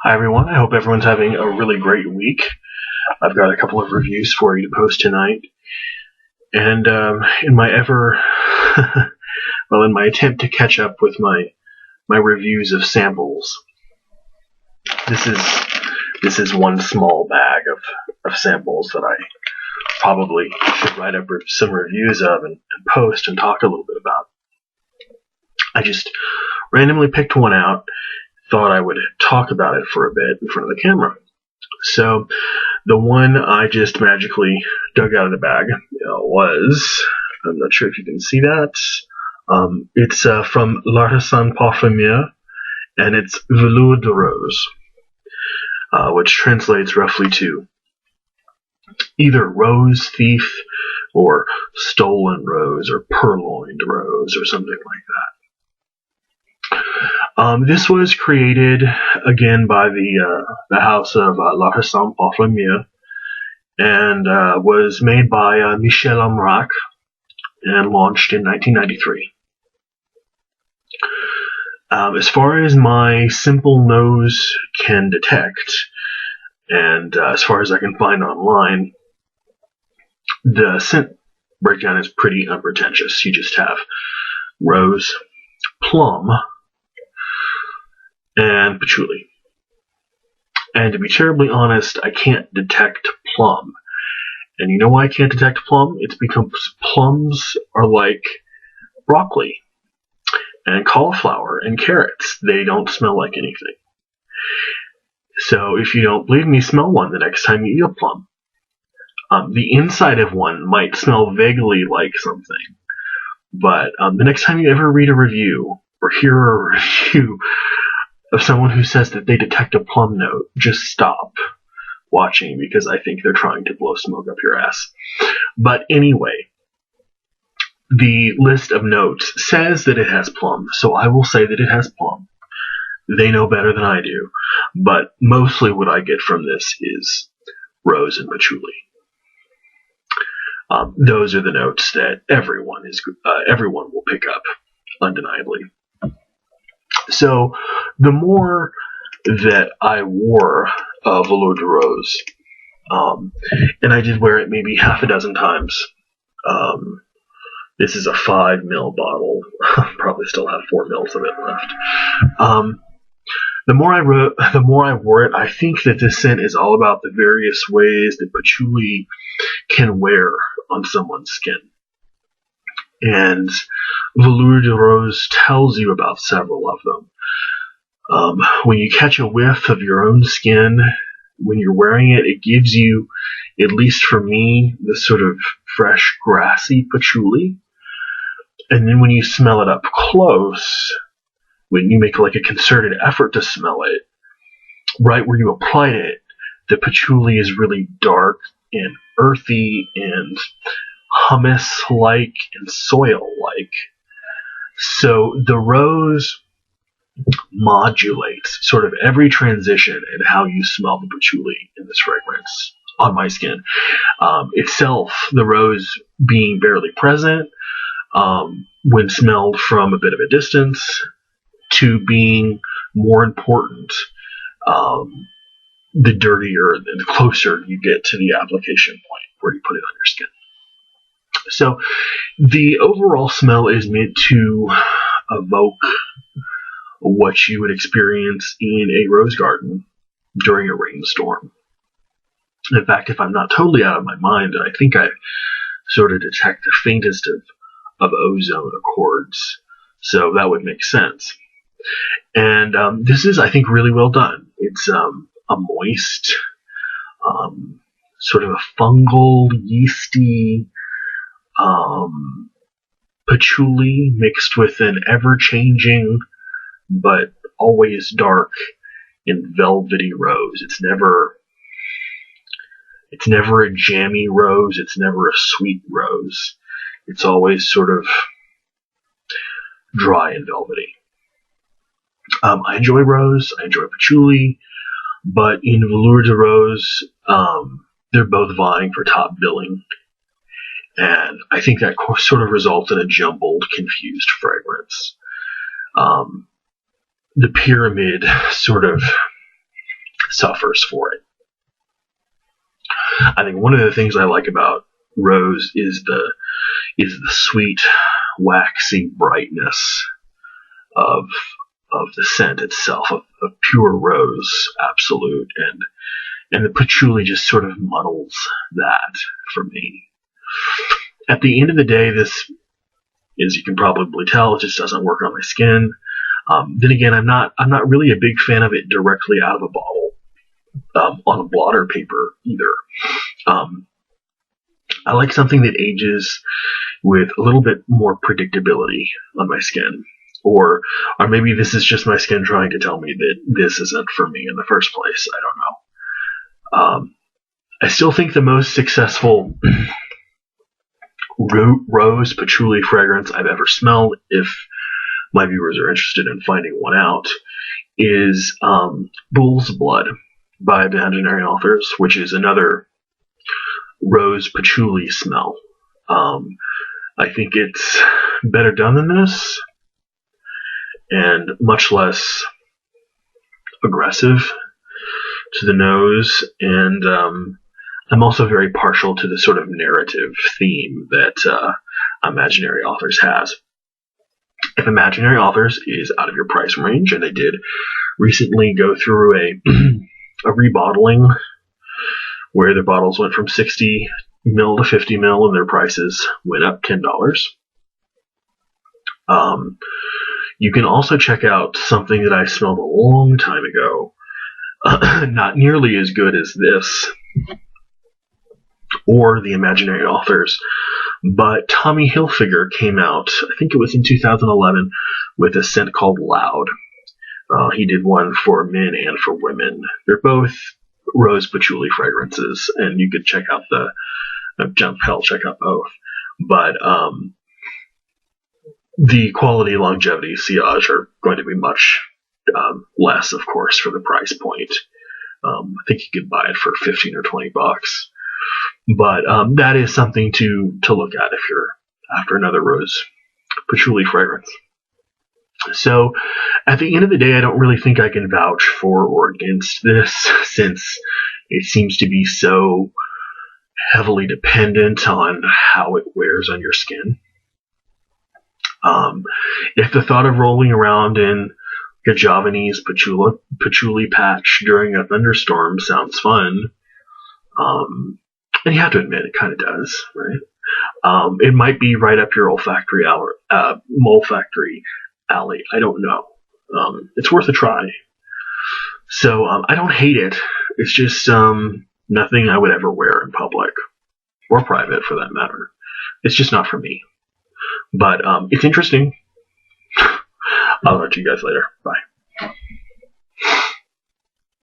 Hi everyone, I hope everyone's having a really great week. I've got a couple of reviews for you to post tonight. And in my in my attempt to catch up with my reviews of samples, this is one small bag of samples that I probably should write up some reviews of and post and talk a little bit about. I just randomly picked one out, thought I would talk about it for a bit in front of the camera. So the one I just magically dug out of the bag was, I'm not sure if you can see that, it's from Parfumeur, and it's Voleur de Rose, which translates roughly to either rose thief or stolen rose or purloined rose or something like that. This was created again by the house of Parfumeur, and was made by Michel Amrac and launched in 1993. As far as my simple nose can detect, and as far as I can find online, the scent breakdown is pretty unpretentious. You just have rose, plum, and patchouli. And to be terribly honest, I can't detect plum. And you know why I can't detect plum? It's because plums are like broccoli and cauliflower and carrots. They don't smell like anything. So if you don't believe me, smell one the next time you eat a plum. The inside of one might smell vaguely like something, but the next time you ever read a review or hear a review of someone who says that they detect a plum note, just stop watching, because I think they're trying to blow smoke up your ass. But anyway, the list of notes says that it has plum, so I will say that it has plum. They know better than I do, but mostly what I get from this is rose and patchouli. Those are the notes that everyone will pick up, undeniably. So the more that I wore Voleur de Rose, and I did wear it maybe half a dozen times. This is a 5 ml bottle. Probably still have 4 mils of it left. The more I wore it, I think that this scent is all about the various ways that patchouli can wear on someone's skin. And Voleur de Rose tells you about several of them. When you catch a whiff of your own skin, when you're wearing it, it gives you, at least for me, this sort of fresh, grassy patchouli. And then when you smell it up close, when you make like a concerted effort to smell it, right where you applied it, the patchouli is really dark and earthy and hummus-like and soil-like. So the rose modulates sort of every transition in how you smell the patchouli in this fragrance on my skin. Itself, the rose being barely present when smelled from a bit of a distance, to being more important the dirtier and the closer you get to the application point where you put it on your skin. So the overall smell is meant to evoke what you would experience in a rose garden during a rainstorm. In fact, if I'm not totally out of my mind, I think I sort of detect the faintest of ozone accords. So that would make sense. And this is, I think, really well done. It's a moist, sort of a fungal, yeasty patchouli mixed with an ever-changing but always dark and velvety rose. It's never a jammy rose. It's never a sweet rose. It's always sort of dry and velvety. I enjoy rose. I enjoy patchouli. But in Voleur de Rose, they're both vying for top billing. And I think that sort of results in a jumbled, confused fragrance. The pyramid sort of suffers for it. I think one of the things I like about rose is the sweet, waxy brightness of the scent itself, of pure rose, absolute, and the patchouli just sort of muddles that for me. At the end of the day, this, as you can probably tell, it just doesn't work on my skin. Then again, I'm not really a big fan of it directly out of a bottle on a blotter paper either. I like something that ages with a little bit more predictability on my skin. Or maybe this is just my skin trying to tell me that this isn't for me in the first place. I don't know. I still think the most successful rose patchouli fragrance I've ever smelled, if my viewers are interested in finding one out, is Bull's Blood by Imaginary Authors, which is another rose patchouli smell. I think it's better done than this, and much less aggressive to the nose, and I'm also very partial to the sort of narrative theme that Imaginary Authors has. If Imaginary Authors is out of your price range, and they did recently go through a rebottling where their bottles went from 60 ml to 50 ml and their prices went up $10. You can also check out something that I smelled a long time ago, not nearly as good as this or the Imaginary Authors, but Tommy Hilfiger came out, I think it was in 2011, with a scent called Loud. He did one for men and for women. They're both rose patchouli fragrances, and you could check out check out both. But the quality, longevity, sillage are going to be much less, of course, for the price point. I think you could buy it for $15 or $20. But that is something to look at if you're after another rose patchouli fragrance. So at the end of the day, I don't really think I can vouch for or against this, since it seems to be so heavily dependent on how it wears on your skin. If the thought of rolling around in a Javanese patchouli patch during a thunderstorm sounds fun, and you have to admit it kind of does, right? It might be right up your olfactory alley. I don't know. It's worth a try. So I don't hate it. It's just nothing I would ever wear in public or private, for that matter. It's just not for me. But it's interesting. I'll talk to you guys later. Bye.